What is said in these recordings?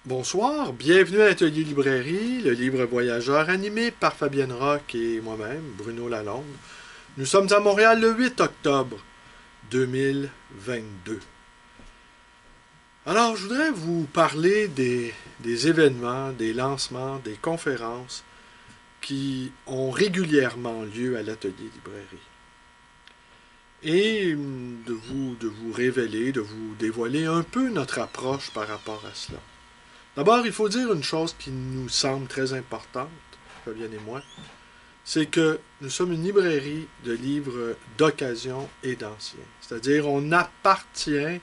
Bonsoir, bienvenue à l'Atelier Librairie, le livre voyageur animé par Fabienne Rock et moi-même, Bruno Lalonde. Nous sommes à Montréal le 8 octobre 2022. Alors, je voudrais vous parler des événements, des lancements, des conférences qui ont régulièrement lieu à l'Atelier Librairie. Et de vous révéler, de vous dévoiler un peu notre approche par rapport à cela. D'abord, il faut dire une chose qui nous semble très importante, Fabienne et moi, c'est que nous sommes une librairie de livres d'occasion et d'anciens. C'est-à-dire, on n'appartient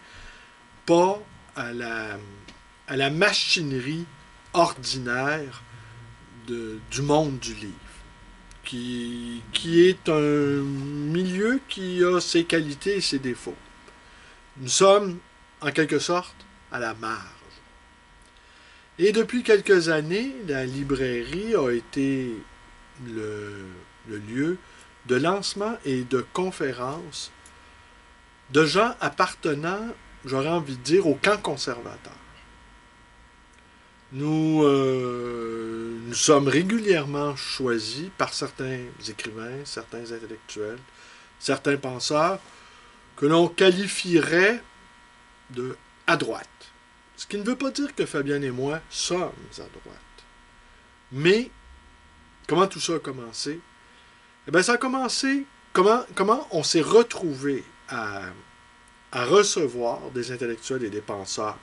pas à la machinerie ordinaire du monde du livre, qui est un milieu qui a ses qualités et ses défauts. Nous sommes, en quelque sorte, à la marge. Et depuis quelques années, la librairie a été le lieu de lancement et de conférences de gens appartenant, j'aurais envie de dire, au camp conservateur. Nous sommes régulièrement choisis par certains écrivains, certains intellectuels, certains penseurs, que l'on qualifierait de à droite. Ce qui ne veut pas dire que Fabienne et moi sommes à droite. Mais, comment tout ça a commencé? Eh bien, ça a commencé, comment on s'est retrouvé à recevoir des intellectuels et des penseurs.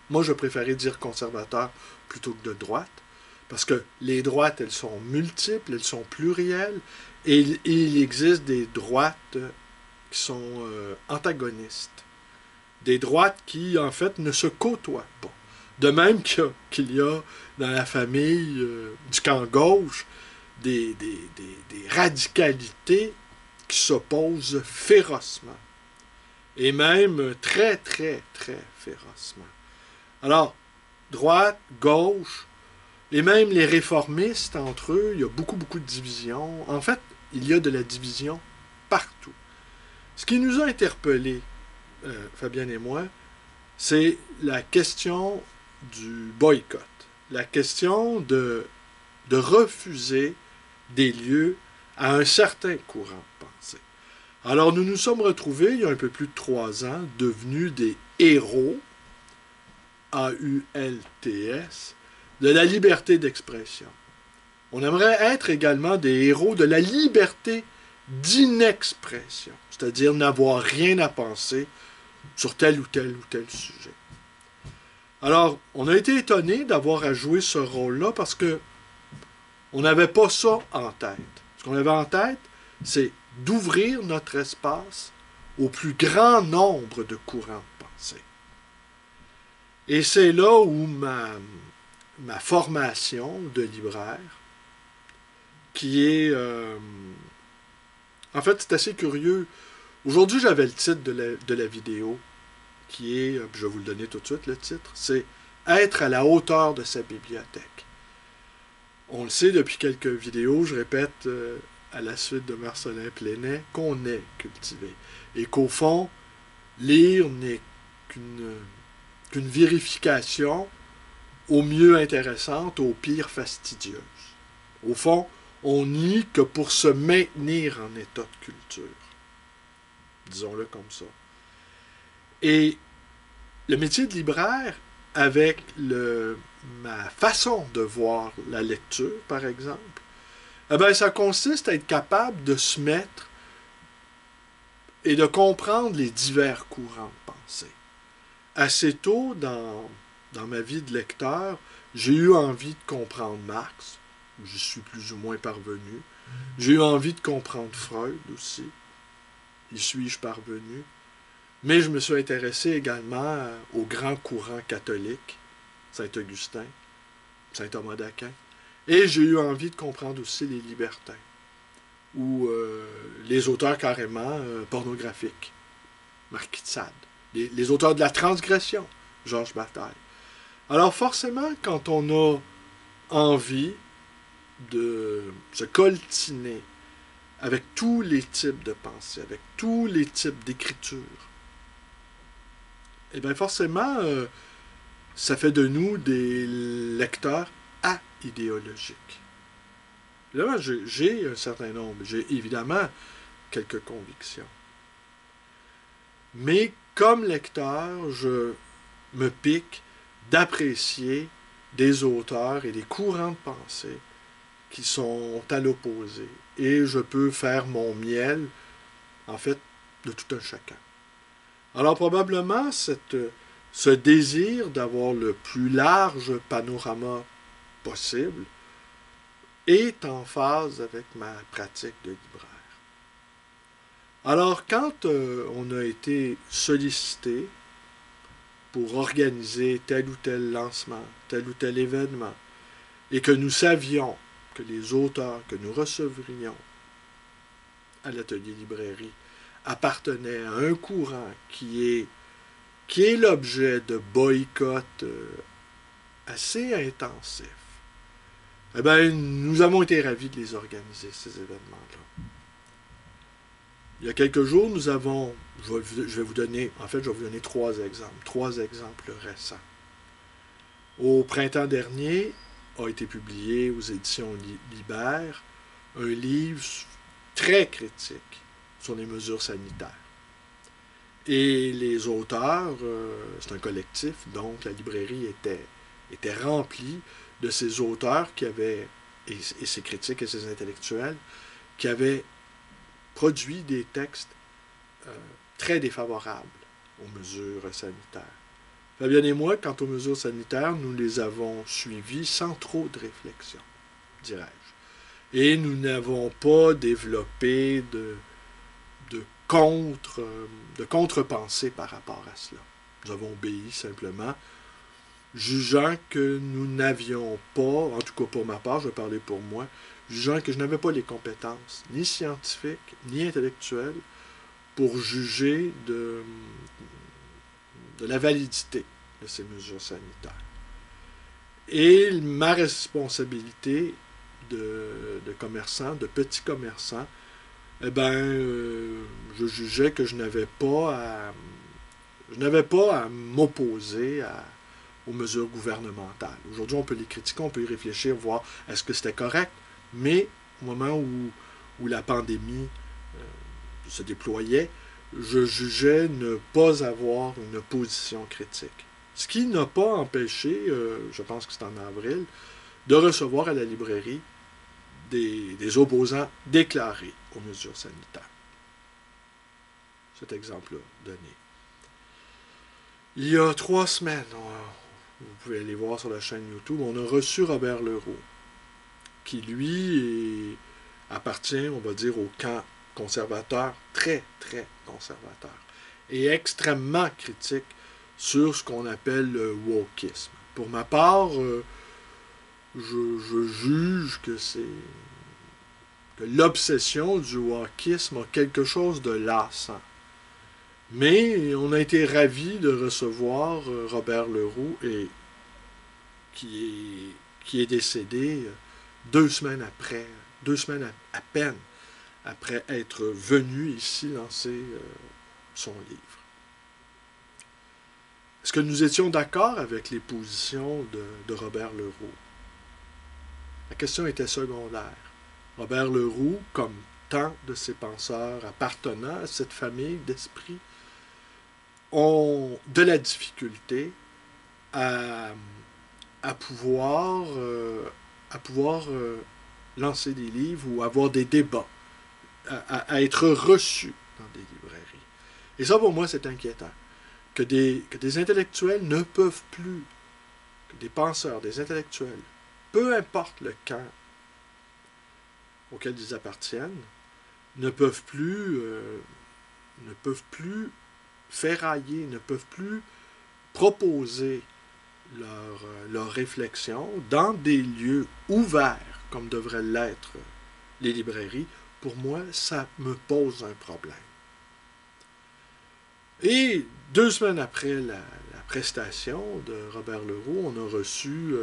Moi, je préférais dire conservateurs plutôt que de droite, parce que les droites, elles sont multiples, elles sont plurielles, et il existe des droites qui sont antagonistes. Des droites qui, en fait, ne se côtoient pas. De même qu'il y a dans la famille du camp gauche des radicalités qui s'opposent férocement. Et même très, très, très férocement. Alors, droite, gauche, et même les réformistes entre eux, il y a beaucoup, beaucoup de divisions. En fait, il y a de la division partout. Ce qui nous a interpellés, Fabienne et moi, c'est la question du boycott. La question de refuser des lieux à un certain courant de pensée. Alors nous nous sommes retrouvés, il y a un peu plus de 3 ans, devenus des héros, A-U-L-T-S, de la liberté d'expression. On aimerait être également des héros de la liberté d'inexpression, c'est-à-dire n'avoir rien à penser sur tel ou tel sujet. Alors, on a été étonnés d'avoir à jouer ce rôle-là parce que on n'avait pas ça en tête. Ce qu'on avait en tête, c'est d'ouvrir notre espace au plus grand nombre de courants de pensée. Et c'est là où ma formation de libraire, qui est... en fait, c'est assez curieux. Aujourd'hui, j'avais le titre de la vidéo, qui est, je vais vous le donner tout de suite, le titre, c'est « Être à la hauteur de sa bibliothèque ». On le sait depuis quelques vidéos, je répète à la suite de Marcelin Plénet, qu'on est cultivé. Et qu'au fond, lire n'est qu'une vérification, au mieux intéressante, au pire fastidieuse. Au fond, on nie que pour se maintenir en état de culture. Disons-le comme ça. Et le métier de libraire, avec ma façon de voir la lecture, par exemple, eh bien, ça consiste à être capable de se mettre et de comprendre les divers courants de pensée. Assez tôt dans ma vie de lecteur, j'ai eu envie de comprendre Marx, j'y suis plus ou moins parvenu. J'ai eu envie de comprendre Freud aussi, y suis-je parvenu. Mais je me suis intéressé également aux grands courants catholiques, Saint-Augustin, Saint-Thomas d'Aquin. Et j'ai eu envie de comprendre aussi les libertins, ou les auteurs carrément pornographiques, Marquis de Sade, les auteurs de la transgression, Georges Bataille. Alors forcément, quand on a envie de se coltiner avec tous les types de pensée, avec tous les types d'écriture, et bien forcément, ça fait de nous des lecteurs aidéologiques. Là, j'ai un certain nombre, j'ai évidemment quelques convictions. Mais comme lecteur, je me pique d'apprécier des auteurs et des courants de pensée qui sont à l'opposé. Et je peux faire mon miel, en fait, de tout un chacun. Alors probablement, ce désir d'avoir le plus large panorama possible est en phase avec ma pratique de libraire. Alors quand on a été sollicité pour organiser tel ou tel lancement, tel ou tel événement, et que nous savions que les auteurs que nous recevrions à l'atelier librairie appartenaient à un courant qui est l'objet de boycotts assez intensifs, eh bien, nous avons été ravis de les organiser, ces événements-là. Il y a quelques jours, nous avons, je vais vous donner 3 exemples récents. Au printemps dernier, a été publié aux éditions Libère un livre très critique sur les mesures sanitaires. Et les auteurs, c'est un collectif, donc la librairie était remplie de ces auteurs qui avaient, et ces critiques et ces intellectuels, qui avaient produit des textes très défavorables aux mesures sanitaires. Fabienne et moi, quant aux mesures sanitaires, nous les avons suivies sans trop de réflexion, dirais-je. Et nous n'avons pas développé de contre-pensée par rapport à cela. Nous avons obéi simplement, jugeant que nous n'avions pas, en tout cas pour ma part, je vais parler pour moi, jugeant que je n'avais pas les compétences, ni scientifiques, ni intellectuelles, pour juger de la validité de ces mesures sanitaires. Et ma responsabilité de commerçant, de petit commerçant, eh bien, je jugeais que je n'avais pas à m'opposer aux mesures gouvernementales. Aujourd'hui, on peut les critiquer, on peut y réfléchir, voir est-ce que c'était correct, mais au moment où la pandémie se déployait, je jugeais ne pas avoir une position critique. Ce qui n'a pas empêché, je pense que c'est en avril, de recevoir à la librairie des opposants déclarés aux mesures sanitaires. Cet exemple-là donné. Il y a 3 semaines, vous pouvez aller voir sur la chaîne YouTube, on a reçu Robert Leroux, qui lui appartient, on va dire, au camp conservateur, très, très conservateur, et extrêmement critique sur ce qu'on appelle le wokisme. Pour ma part, je juge que l'obsession du wokisme a quelque chose de lassant. Mais on a été ravis de recevoir Robert Leroux, qui est décédé 2 semaines après, 2 semaines à peine après être venu ici lancer son livre. Est-ce que nous étions d'accord avec les positions de Robert Leroux? La question était secondaire. Robert Leroux, comme tant de ses penseurs appartenant à cette famille d'esprit, ont de la difficulté à pouvoir lancer des livres ou avoir des débats, à être reçus dans des librairies. Et ça, pour moi, c'est inquiétant. Que des intellectuels ne peuvent plus, que des penseurs, des intellectuels, peu importe le camp auquel ils appartiennent, ne peuvent plus ferrailler, ne peuvent plus proposer leur réflexion dans des lieux ouverts, comme devraient l'être les librairies. Pour moi, ça me pose un problème. Et 2 semaines après la prestation de Robert Leroux, on a reçu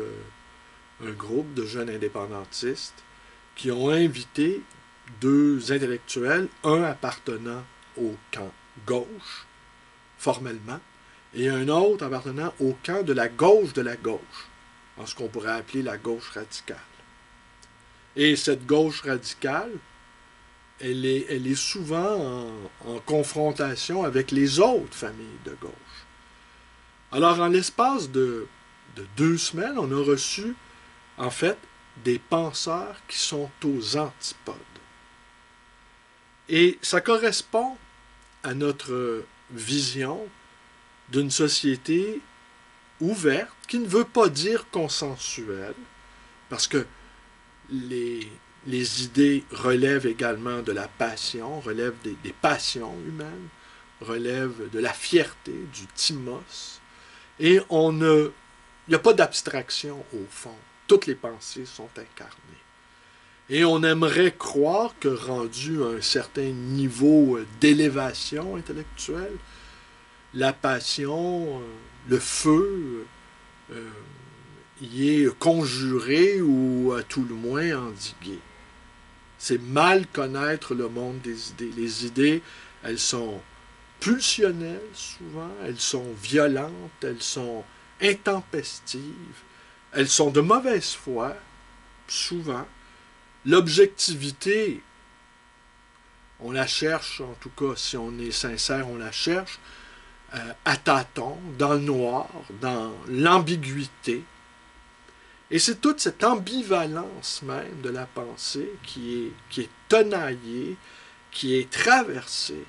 un groupe de jeunes indépendantistes qui ont invité 2 intellectuels, un appartenant au camp gauche, formellement, et un autre appartenant au camp de la gauche, en ce qu'on pourrait appeler la gauche radicale. Et cette gauche radicale, elle est souvent en confrontation avec les autres familles de gauche. Alors, en l'espace de 2 semaines, on a reçu, en fait, des penseurs qui sont aux antipodes. Et ça correspond à notre vision d'une société ouverte, qui ne veut pas dire consensuelle, parce que les idées relèvent également de la passion, relèvent des passions humaines, relèvent de la fierté, du thymos, et il n'y a pas d'abstraction au fond. Toutes les pensées sont incarnées. Et on aimerait croire que, rendu à un certain niveau d'élévation intellectuelle, la passion, le feu, y est conjuré ou à tout le moins endigué. C'est mal connaître le monde des idées. Les idées, elles sont pulsionnelles souvent, elles sont violentes, elles sont intempestives, elles sont de mauvaise foi, souvent. L'objectivité, on la cherche, en tout cas, si on est sincère, on la cherche à tâtons, dans le noir, dans l'ambiguïté. Et c'est toute cette ambivalence même de la pensée qui est tenaillée, qui est traversée,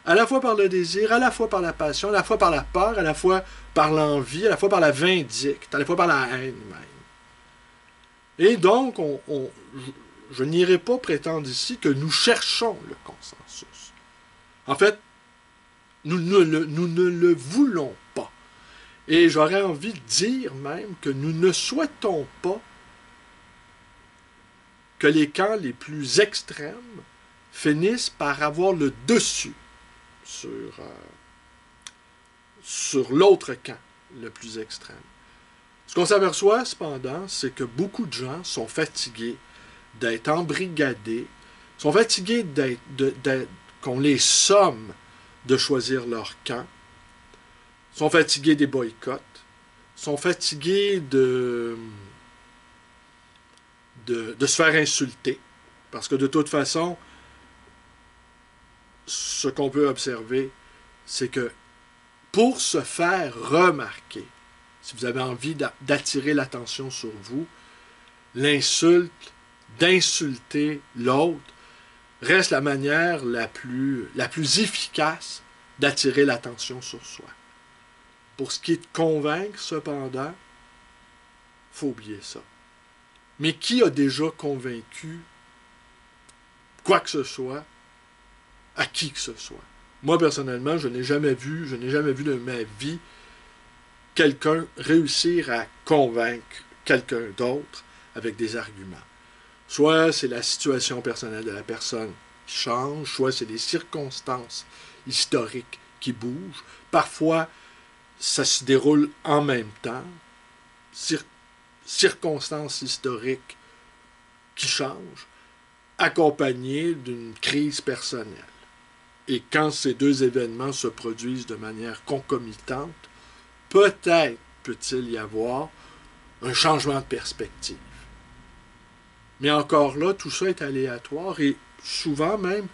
à la fois par le désir, à la fois par la passion, à la fois par la peur, à la fois par l'envie, à la fois par la vindicte, à la fois par la haine même. Et donc, je n'irai pas prétendre ici que nous cherchons le consensus. En fait, nous ne le voulons pas. Et j'aurais envie de dire même que nous ne souhaitons pas que les camps les plus extrêmes finissent par avoir le dessus sur l'autre camp le plus extrême. Ce qu'on s'aperçoit cependant, c'est que beaucoup de gens sont fatigués d'être embrigadés, sont fatigués qu'on les somme de choisir leur camp, sont fatigués des boycotts, sont fatigués de se faire insulter, parce que de toute façon, ce qu'on peut observer, c'est que pour se faire remarquer, si vous avez envie d'attirer l'attention sur vous, l'insulte, d'insulter l'autre, reste la manière la plus efficace d'attirer l'attention sur soi. Pour ce qui est de convaincre, cependant, il faut oublier ça. Mais qui a déjà convaincu quoi que ce soit à qui que ce soit? Moi, personnellement, je n'ai jamais vu de ma vie quelqu'un réussir à convaincre quelqu'un d'autre avec des arguments. Soit c'est la situation personnelle de la personne qui change, soit c'est les circonstances historiques qui bougent. Parfois, ça se déroule en même temps. Circonstances historiques qui changent, accompagnées d'une crise personnelle. Et quand ces deux événements se produisent de manière concomitante, peut-être peut-il y avoir un changement de perspective. Mais encore là, tout ça est aléatoire et souvent même,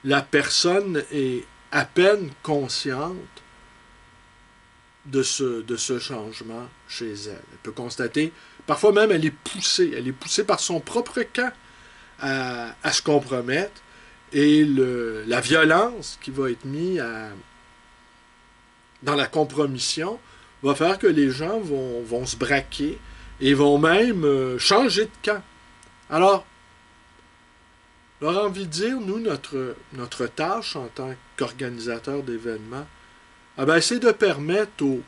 la personne est à peine consciente de ce changement chez elle. Elle peut constater, parfois même elle est poussée par son propre camp à se compromettre et la violence qui va être mise dans la compromission va faire que les gens vont se braquer et vont même changer de camp. Alors, j'aurais envie de dire, nous, notre tâche en tant qu'organisateur d'événements, c'est de permettre aux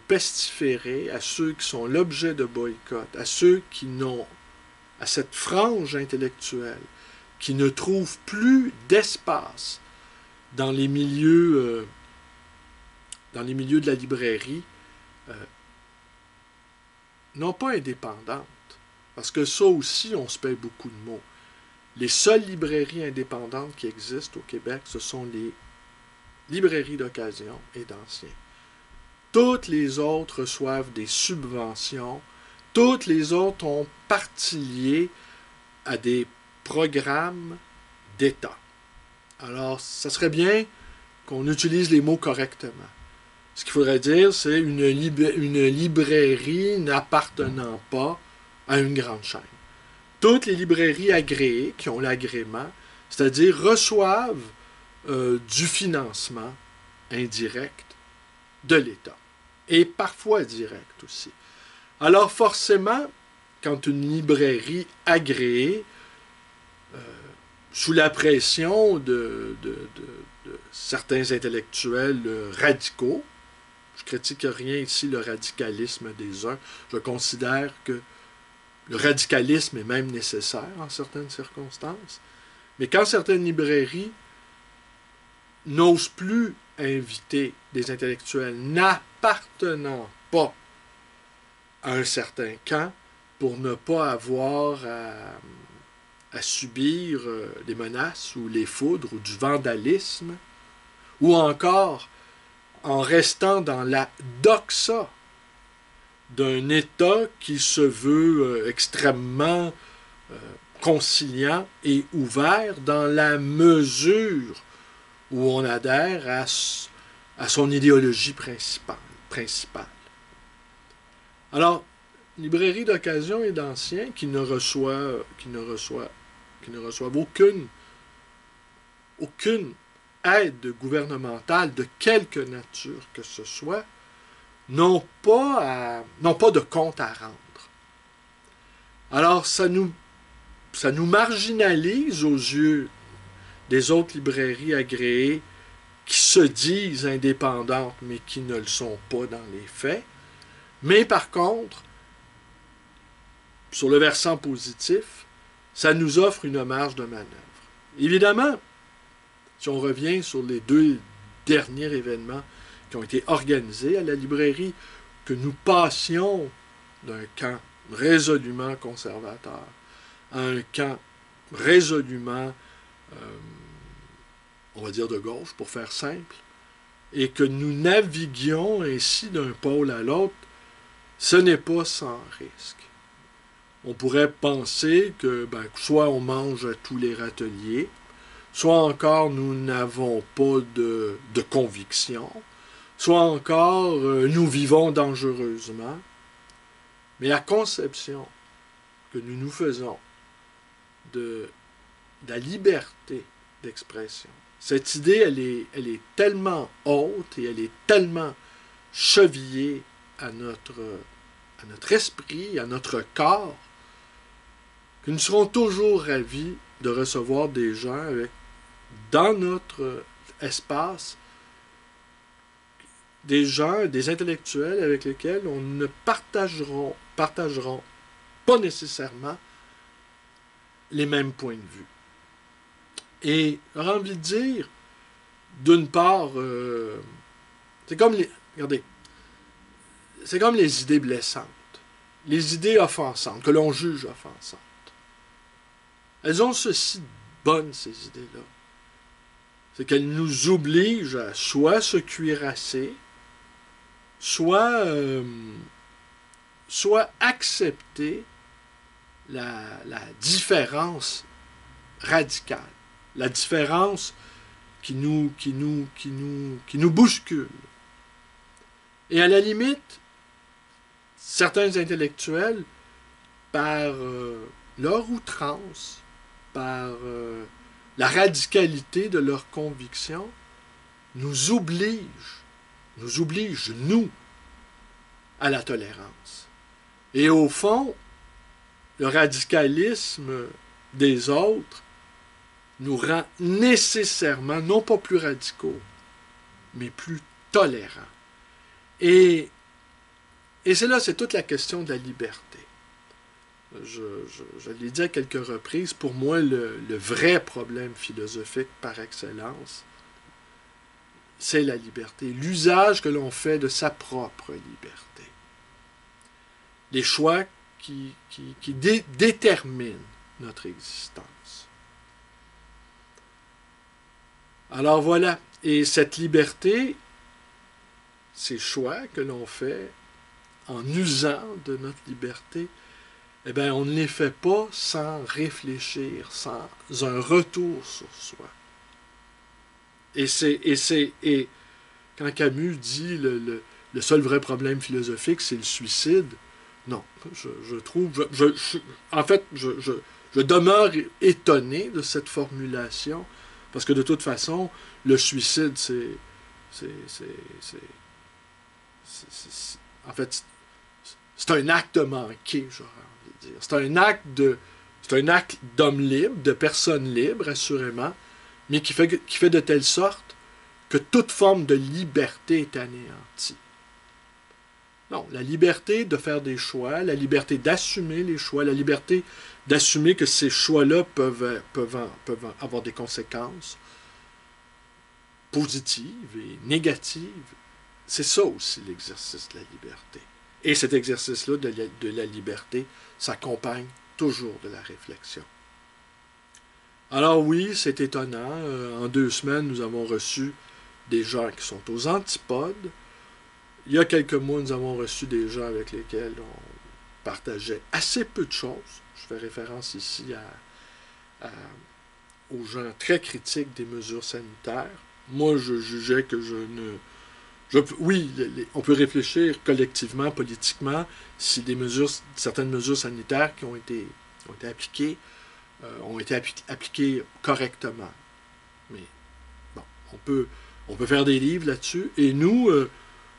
pestiférés, à ceux qui sont l'objet de boycott, à ceux qui n'ont, à cette frange intellectuelle, qui ne trouvent plus d'espace dans les milieux de la librairie, non pas indépendantes, parce que ça aussi, on se paye beaucoup de mots. Les seules librairies indépendantes qui existent au Québec, ce sont les librairies d'occasion et d'anciens. toutes les autres reçoivent des subventions, toutes les autres ont partie liée à des programmes d'État. Alors, ça serait bien qu'on utilise les mots correctement. Ce qu'il faudrait dire, c'est une librairie n'appartenant pas à une grande chaîne. Toutes les librairies agréées qui ont l'agrément, c'est-à-dire reçoivent du financement indirect de l'État. Et parfois direct aussi. Alors forcément, quand une librairie agréée, sous la pression de certains intellectuels radicaux, je critique rien ici le radicalisme des uns, je considère que le radicalisme est même nécessaire en certaines circonstances, mais quand certaines librairies n'osent plus inviter des intellectuels n'appartenant pas à un certain camp pour ne pas avoir à subir des menaces ou les foudres ou du vandalisme, ou encore en restant dans la doxa d'un État qui se veut extrêmement conciliant et ouvert dans la mesure où on adhère à son idéologie principale. Alors, librairie d'occasion et d'anciens qui ne reçoivent aucune aide gouvernementale de quelque nature que ce soit, n'ont pas de compte à rendre. Alors, ça nous marginalise aux yeux des autres librairies agréées qui se disent indépendantes, mais qui ne le sont pas dans les faits. Mais par contre, sur le versant positif, ça nous offre une marge de manœuvre. Évidemment, si on revient sur les 2 derniers événements qui ont été organisés à la librairie, que nous passions d'un camp résolument conservateur à un camp résolument, on va dire de gauche, pour faire simple, et que nous naviguions ainsi d'un pôle à l'autre, ce n'est pas sans risque. On pourrait penser que soit on mange à tous les râteliers, soit encore nous n'avons pas de conviction, soit encore nous vivons dangereusement. Mais la conception que nous nous faisons de la liberté d'expression, cette idée, elle est tellement haute et elle est tellement chevillée à notre esprit, à notre corps, que nous serons toujours ravis de recevoir des gens dans notre espace, des gens, des intellectuels avec lesquels on ne partageront pas nécessairement les mêmes points de vue. Et j'aurais envie de dire, d'une part, c'est comme les idées blessantes, les idées offensantes, que l'on juge offensantes. Elles ont ceci de bonnes, ces idées-là. C'est qu'elles nous obligent à soit se cuirasser, soit accepter la différence radicale, la différence qui nous bouscule. Et à la limite, certains intellectuels, par leur outrance, par la radicalité de leurs convictions, nous obligent, nous, à la tolérance. Et au fond, le radicalisme des autres nous rend nécessairement, non pas plus radicaux, mais plus tolérants. Et c'est là, c'est toute la question de la liberté. Je l'ai dit à quelques reprises, pour moi, le vrai problème philosophique par excellence, c'est la liberté, l'usage que l'on fait de sa propre liberté. Les choix qui déterminent notre existence. Alors voilà, et cette liberté, ces choix que l'on fait en usant de notre liberté, eh bien, on ne les fait pas sans réfléchir, sans un retour sur soi. Et quand Camus dit le seul vrai problème philosophique, c'est le suicide, non, je trouve, en fait, je demeure étonné de cette formulation, parce que de toute façon, le suicide, en fait, c'est un acte manqué, j'aurais envie de dire. C'est un acte d'homme libre, de personne libre, assurément, mais qui fait de telle sorte que toute forme de liberté est anéantie. Non, la liberté de faire des choix, la liberté d'assumer les choix, la liberté d'assumer que ces choix-là peuvent avoir des conséquences positives et négatives, c'est ça aussi l'exercice de la liberté. Et cet exercice-là de la liberté s'accompagne toujours de la réflexion. Alors oui, c'est étonnant. En 2 semaines, nous avons reçu des gens qui sont aux antipodes. Il y a quelques mois, nous avons reçu des gens avec lesquels on partageait assez peu de choses. Je fais référence ici aux gens très critiques des mesures sanitaires. Moi, je jugeais que oui, on peut réfléchir collectivement, politiquement, si certaines mesures sanitaires qui ont été appliquées ont été appliquées correctement. Mais bon, on peut faire des livres là-dessus. Et nous,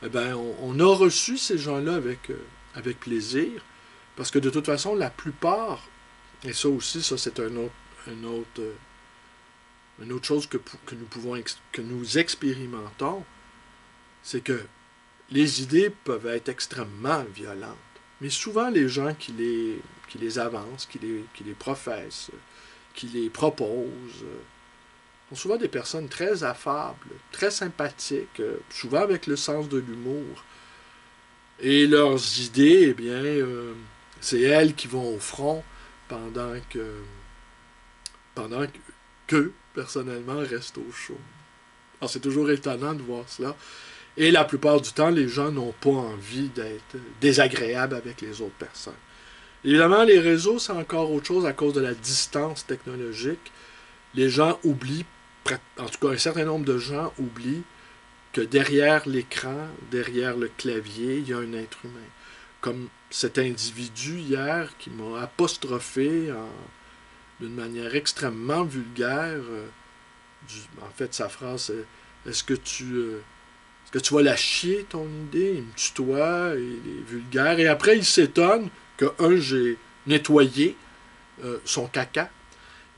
on a reçu ces gens-là avec plaisir, parce que de toute façon, la plupart, et ça aussi, ça c'est une autre chose que nous expérimentons, c'est que les idées peuvent être extrêmement violentes. Mais souvent, les gens qui les avancent, qui les professent, qui les proposent, sont souvent des personnes très affables, très sympathiques, souvent avec le sens de l'humour. Et leurs idées, eh bien, c'est elles qui vont au front pendant que personnellement, restent au chaud. Alors, c'est toujours étonnant de voir cela. Et la plupart du temps, les gens n'ont pas envie d'être désagréables avec les autres personnes. Évidemment, les réseaux, c'est encore autre chose à cause de la distance technologique. Les gens oublient, en tout cas un certain nombre de gens oublient que derrière l'écran, derrière le clavier, il y a un être humain. Comme cet individu hier qui m'a apostrophé d'une manière extrêmement vulgaire. En fait, sa phrase, est-ce que tu vas la chier, ton idée? Il me tutoie, il est vulgaire. Et après, il s'étonne que, j'ai nettoyé son caca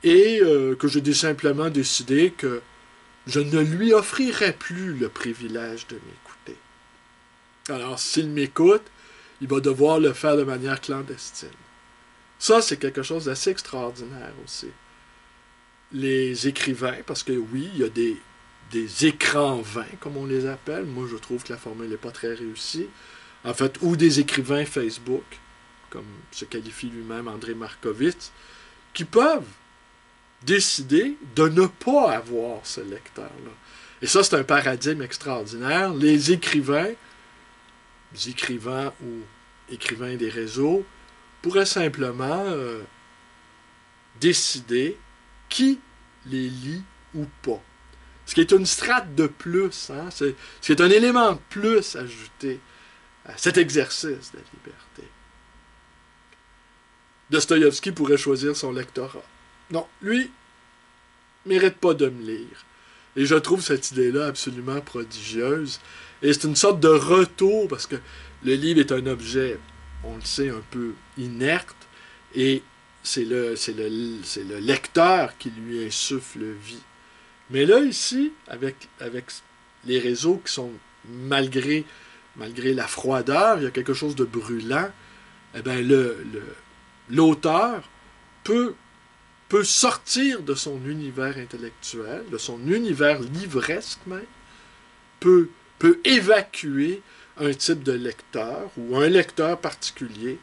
et que j'ai simplement décidé que je ne lui offrirai plus le privilège de m'écouter. Alors, s'il m'écoute, il va devoir le faire de manière clandestine. Ça, c'est quelque chose d'assez extraordinaire aussi. Les écrivains, parce que oui, il y a des écrivains, comme on les appelle. Moi, je trouve que la formule n'est pas très réussie. En fait, ou des écrivains Facebook, comme se qualifie lui-même André Markovitz, qui peuvent décider de ne pas avoir ce lecteur-là. Et ça, c'est un paradigme extraordinaire. Les écrivains ou écrivains des réseaux, pourraient simplement décider qui les lit ou pas. Ce qui est une strate de plus, hein? C'est un élément de plus ajouté à cet exercice de la liberté. Dostoïevski pourrait choisir son lectorat. Non, lui, mérite pas de me lire. Et je trouve cette idée-là absolument prodigieuse. Et c'est une sorte de retour, parce que le livre est un objet, on le sait, un peu inerte, et c'est le lecteur qui lui insuffle vie. Mais là, ici, avec les réseaux qui sont, malgré la froideur, il y a quelque chose de brûlant, eh bien, l'auteur peut sortir de son univers intellectuel, de son univers livresque même, peut évacuer un type de lecteur ou un lecteur particulier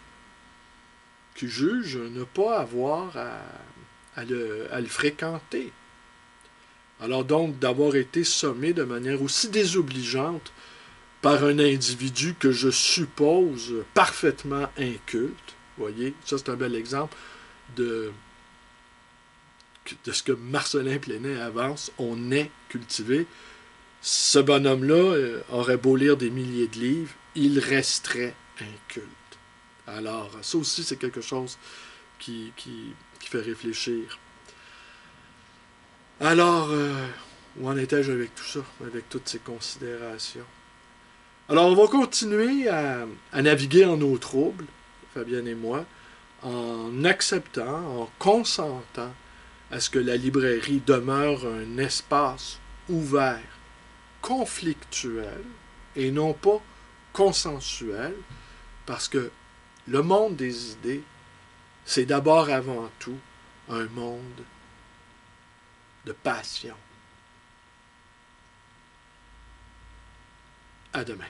qui juge ne pas avoir à le fréquenter. Alors donc, d'avoir été sommé de manière aussi désobligeante par un individu que je suppose parfaitement inculte. Voyez, ça c'est un bel exemple de ce que Marcellin Plénet avance. On est cultivé. Ce bonhomme-là aurait beau lire des milliers de livres, il resterait inculte. Alors, ça aussi, c'est quelque chose qui fait réfléchir. Alors, où en étais-je avec tout ça, avec toutes ces considérations? Alors, on va continuer à naviguer en eau trouble, Fabienne et moi, en acceptant, en consentant à ce que la librairie demeure un espace ouvert, conflictuel, et non pas consensuel, parce que le monde des idées, c'est d'abord avant tout un monde de passion. À demain.